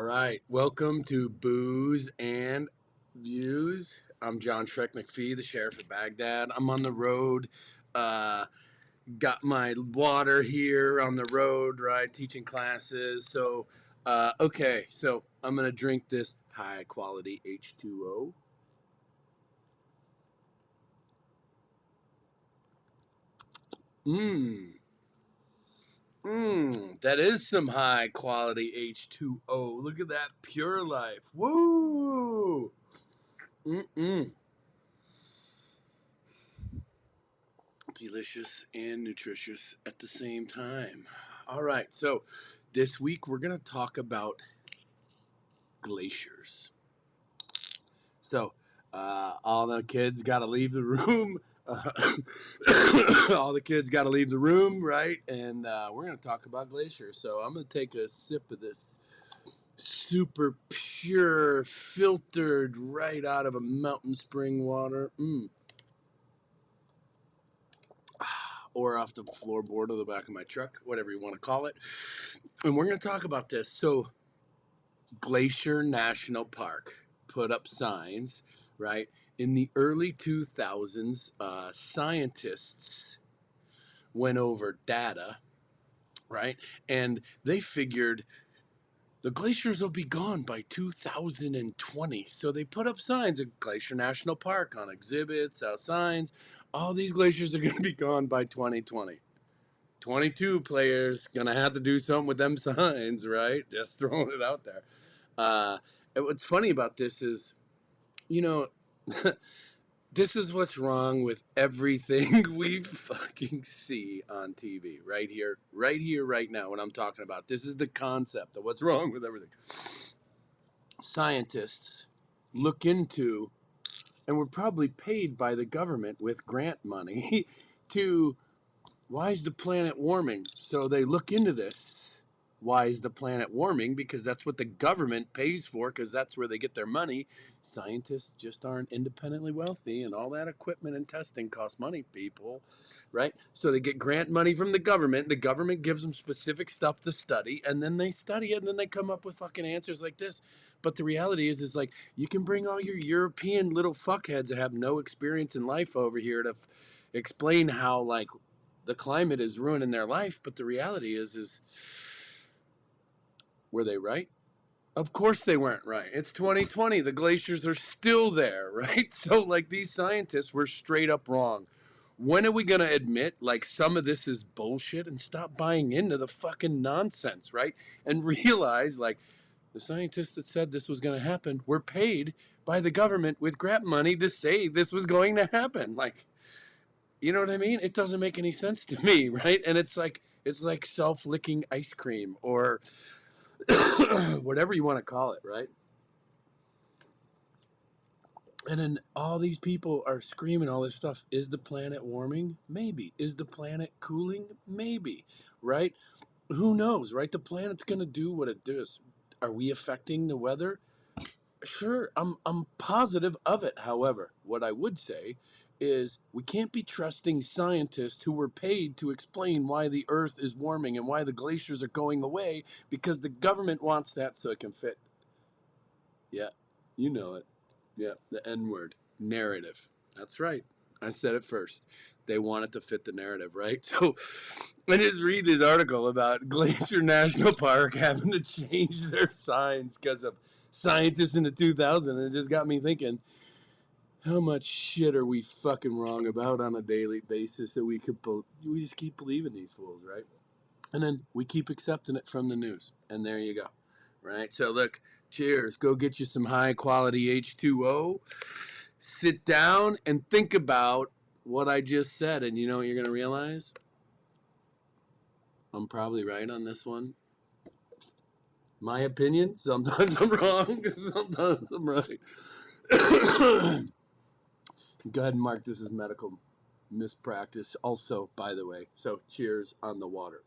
All right, welcome to Booze and Views. I'm John Shrek McPhee, the sheriff of Baghdad. I'm on the road. Got my water here on the road, right? Teaching classes. So I'm gonna drink this high quality H2O. That is some high quality H2O. Look at that Pure Life. Woo! Mm-mm. Delicious and nutritious at the same time. All right, so this week we're going to talk about glaciers. So, all the kids got to leave the room. All the kids got to leave the room, right? And we're going to talk about glaciers. So, I'm going to take a sip of this super pure, filtered right out of a mountain spring water. Or off the floorboard of the back of my truck, whatever you want to call it. And we're going to talk about this. So, Glacier National Park put up signs, right? In the early 2000s, scientists went over data, right? And they figured the glaciers will be gone by 2020. So they put up signs at Glacier National Park on exhibits, out signs. All these glaciers are going to be gone by 2020. 22 players gonna have to do something with them signs, right? Just throwing it out there. And what's funny about this is, you know, this is what's wrong with everything we fucking see on TV right here, right now. When I'm talking about this is the concept of what's wrong with everything. Scientists look into, and we're probably paid by the government with grant money to. Why is the planet warming? So they look into this. Why is the planet warming? Because that's what the government pays for, because that's where they get their money. Scientists just aren't independently wealthy, and all that equipment and testing costs money, people, right? So they get grant money from the government. The government gives them specific stuff to study, and then they study it, and then they come up with fucking answers like this. But the reality is like, you can bring all your European little fuckheads that have no experience in life over here to explain how, like, the climate is ruining their life, but the reality is were they right? Of course they weren't right. It's 2020. The glaciers are still there, right? So, like, these scientists were straight up wrong. When are we going to admit, like, some of this is bullshit and stop buying into the fucking nonsense, right? And realize, like, the scientists that said this was going to happen were paid by the government with grant money to say this was going to happen. Like, you know what I mean? It doesn't make any sense to me, right? And it's like self-licking ice cream or whatever you want to call it, right? And then all these people are screaming all this stuff. Is the planet warming? Maybe. Is the planet cooling? Maybe, right? Who knows, right? The planet's going to do what it does. Are we affecting the weather? Sure, I'm positive of it. However, what I would say is we can't be trusting scientists who were paid to explain why the earth is warming and why the glaciers are going away because the government wants that so it can fit. Yeah, you know it. Yeah, the N word. Narrative. That's right. I said it first. They want it to fit the narrative, right? So I just read this article about Glacier National Park having to change their signs because of scientists in the 2000s, and it just got me thinking, how much shit are we fucking wrong about on a daily basis that we just keep believing these fools, right? And then we keep accepting it from the news, and there you go, right? So look, cheers. Go get you some high quality H2O. Sit down and think about what I just said, and you know what you're gonna realize? I'm probably right on this one. My opinion. Sometimes I'm wrong. Sometimes I'm right. Go ahead and mark this as medical mispractice. Also, by the way, so cheers on the water.